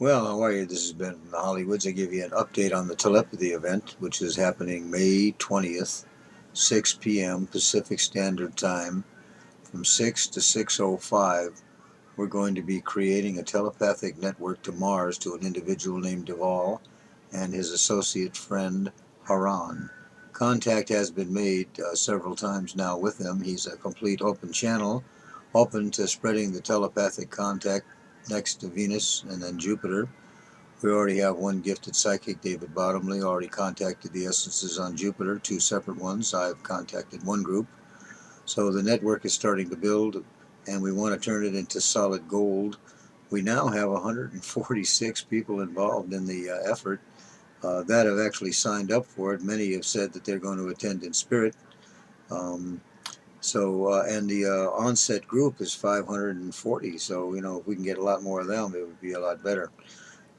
Well, how are you? This has been Hollywoods. I give you an update on the telepathy event, which is happening May 20th, 6 p.m. Pacific Standard Time, from 6 to 6:05. We're going to be creating a telepathic network to Mars to an individual named Duvall and his associate friend Haran. Contact has been made several times now with him. He's a complete open channel, open to spreading the telepathic contact next to Venus and then Jupiter. We already have one gifted psychic, David Bottomley, already contacted the essences on Jupiter, two separate ones. I've contacted one group. So the network is starting to build, and we want to turn it into solid gold. We now have 146 people involved in the effort that have actually signed up for it. Many have said that they're going to attend in spirit. Um, and the onset group is 540. So, if we can get a lot more of them, it would be a lot better.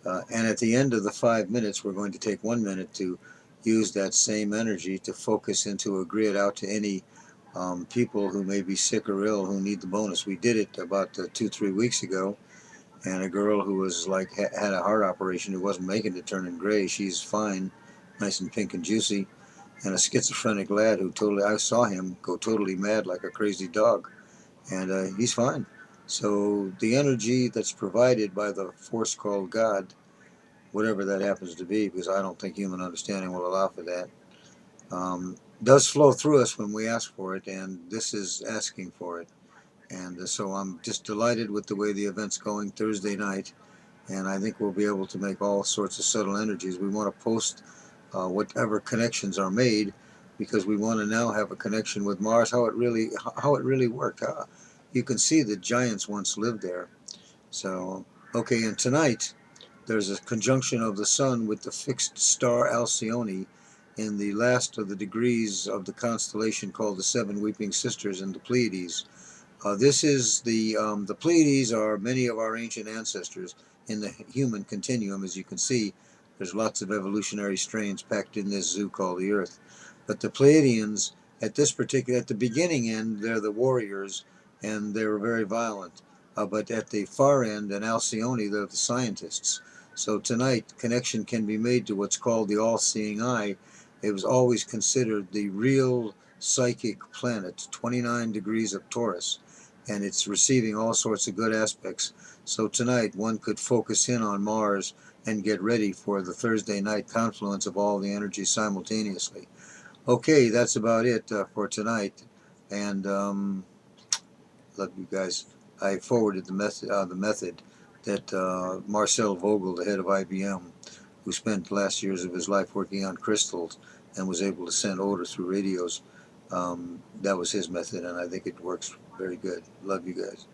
And at the end of the 5 minutes, we're going to take 1 minute to use that same energy to focus into a grid out to any people who may be sick or ill who need the bonus. We did it about 2-3 weeks ago, and a girl who was had a heart operation who wasn't making it turning gray. She's fine, nice and pink and juicy. And a schizophrenic lad who I saw him go totally mad like a crazy dog, and he's fine. So the energy that's provided by the force called God, whatever that happens to be, because I don't think human understanding will allow for that, does flow through us when we ask for it, and this is asking for it. And so I'm just delighted with the way the event's going Thursday night, and I think we'll be able to make all sorts of subtle energies. We want to post whatever connections are made, because we want to now have a connection with Mars, how it really worked. You can see the giants once lived there. So, okay, and tonight there's a conjunction of the sun with the fixed star Alcyone in the last of the degrees of the constellation called the Seven Weeping Sisters in the Pleiades. This is the Pleiades are many of our ancient ancestors in the human continuum. As you can see, there's lots of evolutionary strains packed in this zoo called the Earth. But the Pleiadians, at the beginning end, they're the warriors, and they're very violent. But at the far end, in Alcyone, they're the scientists. So tonight, connection can be made to what's called the all-seeing eye. It was always considered the real psychic planet, 29 degrees of Taurus, and it's receiving all sorts of good aspects. So tonight, one could focus in on Mars and get ready for the Thursday night confluence of all the energies simultaneously. Okay, that's about it for tonight, and love you guys. I forwarded the method that Marcel Vogel, the head of IBM, who spent the last years of his life working on crystals and was able to send odor through radios. That was his method, and I think it works very good. Love you guys.